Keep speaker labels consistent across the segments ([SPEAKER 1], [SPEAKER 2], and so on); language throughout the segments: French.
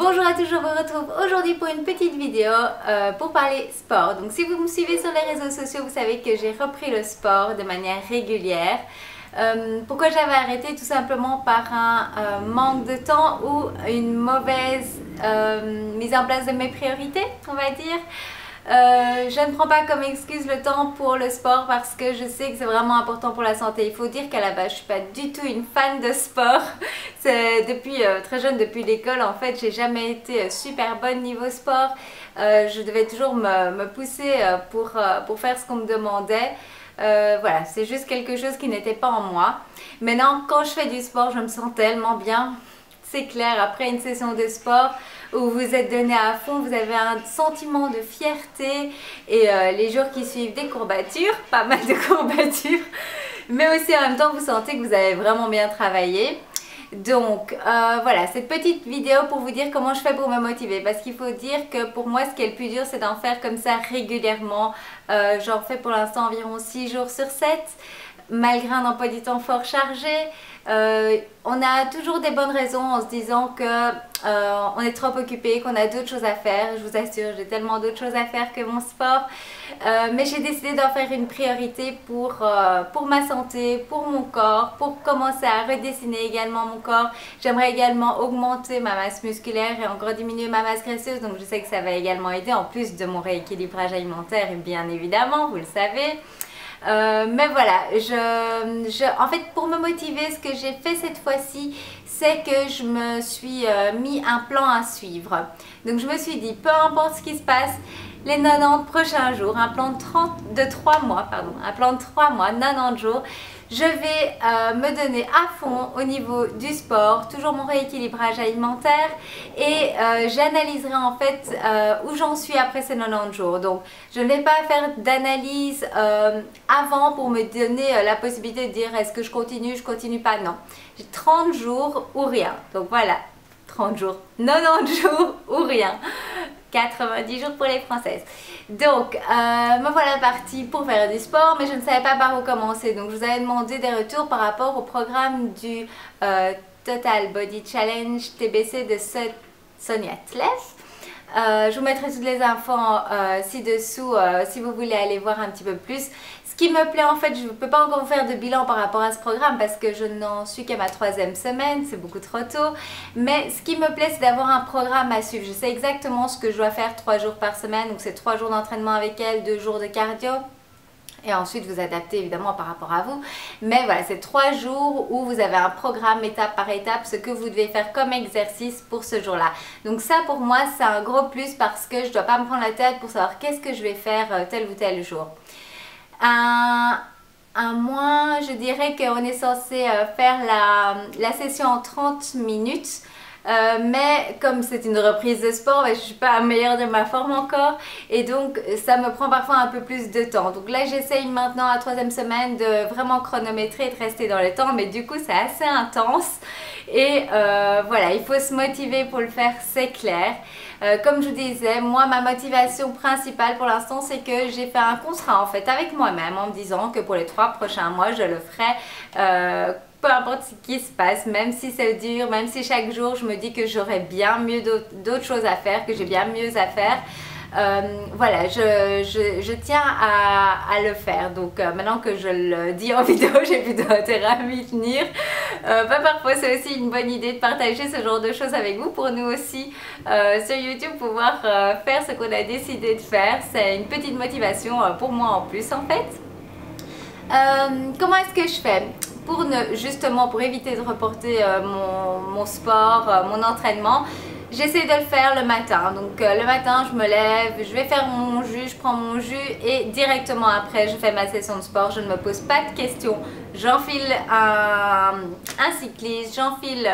[SPEAKER 1] Bonjour à tous, je vous retrouve aujourd'hui pour une petite vidéo pour parler sport. Donc si vous me suivez sur les réseaux sociaux, vous savez que j'ai repris le sport de manière régulière. Pourquoi j'avais arrêté? Tout simplement par un manque de temps ou une mauvaise mise en place de mes priorités, on va dire. Je ne prends pas comme excuse le temps pour le sport parce que je sais que c'est vraiment important pour la santé. Il faut dire qu'à la base, je ne suis pas du tout une fan de sport. C'est depuis très jeune, depuis l'école, en fait, j'ai jamais été super bonne niveau sport. Je devais toujours me pousser pour faire ce qu'on me demandait. Voilà, c'est juste quelque chose qui n'était pas en moi. Maintenant, quand je fais du sport, je me sens tellement bien. C'est clair, après une session de sport où vous êtes donné à fond, vous avez un sentiment de fierté et les jours qui suivent des courbatures, pas mal de courbatures, mais aussi en même temps vous sentez que vous avez vraiment bien travaillé. Donc voilà, cette petite vidéo pour vous dire comment je fais pour me motiver, parce qu'il faut dire que pour moi ce qui est le plus dur c'est d'en faire comme ça régulièrement. J'en fais pour l'instant environ 6 jours sur 7, malgré un emploi du temps fort chargé. On a toujours des bonnes raisons en se disant que on est trop occupé, qu'on a d'autres choses à faire. Je vous assure, j'ai tellement d'autres choses à faire que mon sport. Mais j'ai décidé d'en faire une priorité pour ma santé, pour mon corps, pour commencer à redessiner également mon corps. J'aimerais également augmenter ma masse musculaire et encore diminuer ma masse graisseuse. Donc je sais que ça va également aider en plus de mon rééquilibrage alimentaire, et bien évidemment, vous le savez. Mais voilà, en fait pour me motiver, ce que j'ai fait cette fois-ci, c'est que je me suis mis un plan à suivre. Donc je me suis dit, peu importe ce qui se passe, les 90 prochains jours, un plan de 3 mois, pardon, un plan de 3 mois, 90 jours, je vais me donner à fond au niveau du sport, toujours mon rééquilibrage alimentaire, et j'analyserai en fait où j'en suis après ces 90 jours. Donc je ne vais pas faire d'analyse avant pour me donner la possibilité de dire est-ce que je continue pas, non. J'ai 30 jours ou rien, donc voilà, 30 jours, 90 jours ou rien. 90 jours pour les Françaises. Donc, me voilà partie pour faire du sport, mais je ne savais pas par où commencer. Donc, je vous avais demandé des retours par rapport au programme du Total Body Challenge TBC de Sonia Tleff. Je vous mettrai toutes les infos ci-dessous si vous voulez aller voir un petit peu plus. Ce qui me plaît en fait, je ne peux pas encore vous faire de bilan par rapport à ce programme parce que je n'en suis qu'à ma 3e semaine, c'est beaucoup trop tôt. Mais ce qui me plaît, c'est d'avoir un programme à suivre. Je sais exactement ce que je dois faire 3 jours par semaine. Donc c'est 3 jours d'entraînement avec elle, 2 jours de cardio. Et ensuite vous adaptez évidemment par rapport à vous. Mais voilà, c'est 3 jours où vous avez un programme étape par étape, ce que vous devez faire comme exercice pour ce jour-là. Donc ça pour moi c'est un gros plus parce que je ne dois pas me prendre la tête pour savoir qu'est-ce que je vais faire tel ou tel jour. Un moins, je dirais qu'on est censé faire la session en 30 minutes. Mais comme c'est une reprise de sport, je ne suis pas à meilleure de ma forme encore et donc ça me prend parfois un peu plus de temps. Donc là j'essaye maintenant à la 3e semaine de vraiment chronométrer et de rester dans le temps, mais du coup c'est assez intense et voilà, il faut se motiver pour le faire, c'est clair. Comme je vous disais, moi ma motivation principale pour l'instant c'est que j'ai fait un contrat en fait avec moi-même en me disant que pour les 3 prochains mois je le ferai peu importe ce qui se passe, même si c'est dur, même si chaque jour je me dis que j'aurais bien mieux d'autres choses à faire, que j'ai bien mieux à faire. Voilà, je tiens à le faire. Donc maintenant que je le dis en vidéo, j'ai plutôt intérêt à m'y tenir. Parfois c'est aussi une bonne idée de partager ce genre de choses avec vous pour nous aussi sur YouTube pouvoir faire ce qu'on a décidé de faire. C'est une petite motivation pour moi en plus en fait. Comment est-ce que je fais? Justement pour éviter de reporter mon sport, mon entraînement, j'essaie de le faire le matin. Donc le matin je me lève, je vais faire mon jus, je prends mon jus et directement après je fais ma session de sport. Je ne me pose pas de questions, j'enfile un cycliste, j'enfile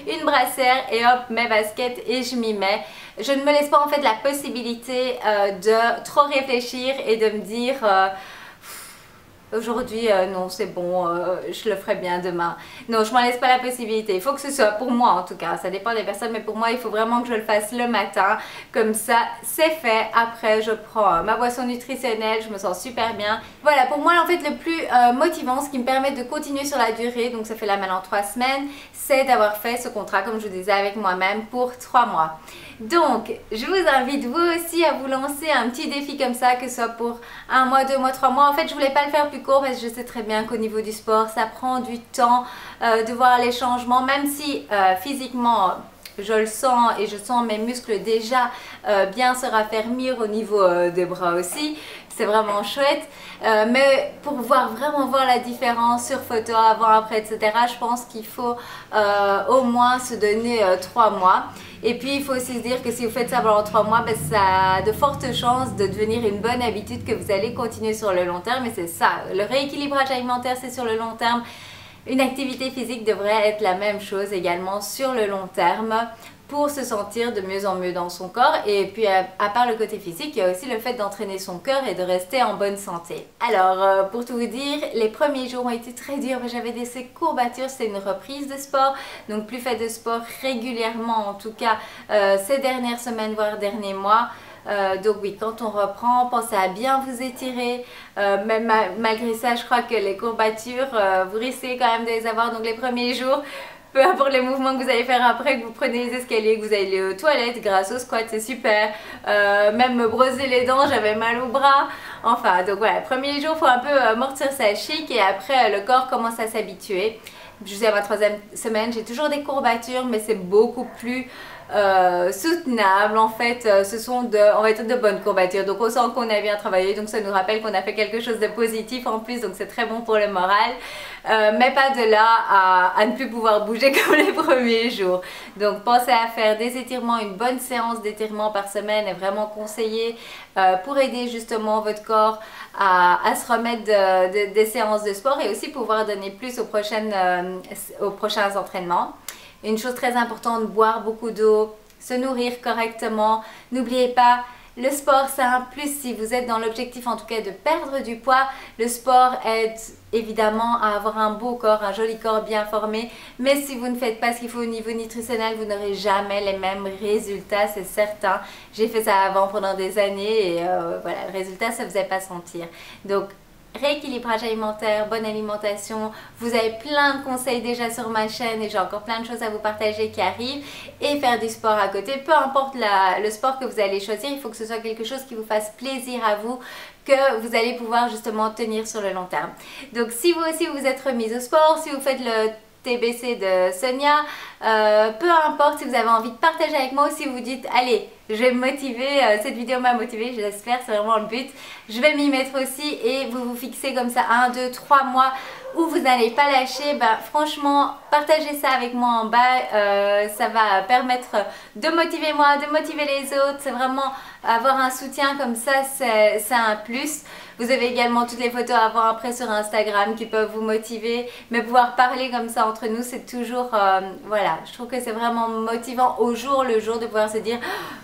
[SPEAKER 1] une brassière et hop mes baskets et je m'y mets. Je ne me laisse pas en fait la possibilité de trop réfléchir et de me dire aujourd'hui non c'est bon, je le ferai bien demain. Non, je m'en laisse pas la possibilité. Il faut que ce soit pour moi en tout cas, ça dépend des personnes, mais pour moi il faut vraiment que je le fasse le matin. Comme ça c'est fait, après je prends ma boisson nutritionnelle, je me sens super bien. Voilà, pour moi en fait le plus motivant, ce qui me permet de continuer sur la durée, donc ça fait là maintenant 3 semaines, c'est d'avoir fait ce contrat comme je vous disais avec moi-même pour 3 mois. Donc je vous invite vous aussi à vous lancer un petit défi comme ça, que ce soit pour 1 mois, 2 mois, 3 mois. En fait je voulais pas le faire plus court parce que je sais très bien qu'au niveau du sport ça prend du temps de voir les changements, même si physiquement je le sens et je sens mes muscles déjà bien se raffermir au niveau des bras aussi. C'est vraiment chouette, mais pour vraiment voir la différence sur photo, avant, après, etc., je pense qu'il faut au moins se donner 3 mois. Et puis il faut aussi se dire que si vous faites ça pendant 3 mois, ben, ça a de fortes chances de devenir une bonne habitude que vous allez continuer sur le long terme. Et c'est ça, le rééquilibrage alimentaire c'est sur le long terme. Une activité physique devrait être la même chose également sur le long terme pour se sentir de mieux en mieux dans son corps. Et puis à part le côté physique, il y a aussi le fait d'entraîner son cœur et de rester en bonne santé. Alors pour tout vous dire, les premiers jours ont été très durs, j'avais ces courbatures, c'est une reprise de sport, donc plus fait de sport régulièrement en tout cas ces dernières semaines voire derniers mois. Donc oui, quand on reprend, pensez à bien vous étirer, même malgré ça je crois que les courbatures, vous risquez quand même de les avoir, donc les premiers jours, peu importe les mouvements que vous allez faire après, que vous prenez les escaliers, que vous allez aux toilettes grâce au squat, c'est super. Même me brosser les dents, j'avais mal au bras. Enfin, donc voilà, premier jour, il faut un peu amortir sa chic et après le corps commence à s'habituer. Je suis à ma 3e semaine, j'ai toujours des courbatures, mais c'est beaucoup plus soutenable. En fait, ce sont on va dire de bonnes courbatures. Donc on sent qu'on a bien travaillé, donc ça nous rappelle qu'on a fait quelque chose de positif en plus, donc c'est très bon pour le moral. Mais pas de là à ne plus pouvoir bouger comme les premiers jours. Donc pensez à faire des étirements, une bonne séance d'étirement par semaine est vraiment conseillée pour aider justement votre corps à se remettre des séances de sport et aussi pouvoir donner plus aux prochains entraînements. Une chose très importante, boire beaucoup d'eau, se nourrir correctement. N'oubliez pas, le sport c'est un plus si vous êtes dans l'objectif en tout cas de perdre du poids. Le sport aide évidemment à avoir un beau corps, un joli corps bien formé. Mais si vous ne faites pas ce qu'il faut au niveau nutritionnel, vous n'aurez jamais les mêmes résultats, c'est certain. J'ai fait ça avant pendant des années et voilà, le résultat ça ne faisait pas sentir. Donc rééquilibrage alimentaire, bonne alimentation, vous avez plein de conseils déjà sur ma chaîne et j'ai encore plein de choses à vous partager qui arrivent, et faire du sport à côté, peu importe le sport que vous allez choisir, il faut que ce soit quelque chose qui vous fasse plaisir à vous, que vous allez pouvoir justement tenir sur le long terme. Donc si vous aussi vous êtes remise au sport, si vous faites le TBC de Sonia, peu importe si vous avez envie de partager avec moi ou si vous dites allez je vais me motiver, cette vidéo m'a motivé, j'espère, c'est vraiment le but, je vais m'y mettre aussi et vous vous fixez comme ça 1, 2, 3 mois où vous n'allez pas lâcher, bah, franchement partagez ça avec moi en bas, ça va permettre de motiver moi, de motiver les autres, c'est vraiment avoir un soutien comme ça, c'est un plus. Vous avez également toutes les photos avant après sur Instagram qui peuvent vous motiver, mais pouvoir parler comme ça entre nous c'est toujours, voilà, je trouve que c'est vraiment motivant au jour le jour de pouvoir se dire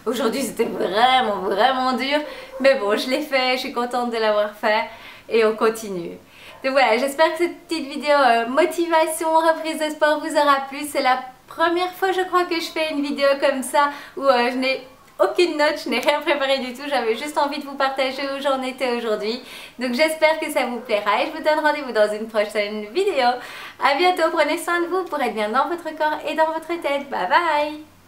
[SPEAKER 1] aujourd'hui c'était vraiment dur, mais bon je l'ai fait, je suis contente de l'avoir fait et on continue. Donc voilà, j'espère que cette petite vidéo motivation, reprise de sport vous aura plu. C'est la première fois je crois que je fais une vidéo comme ça où je n'ai aucune note, je n'ai rien préparé du tout, j'avais juste envie de vous partager où j'en étais aujourd'hui. Donc j'espère que ça vous plaira et je vous donne rendez-vous dans une prochaine vidéo. A bientôt, prenez soin de vous pour être bien dans votre corps et dans votre tête. Bye bye!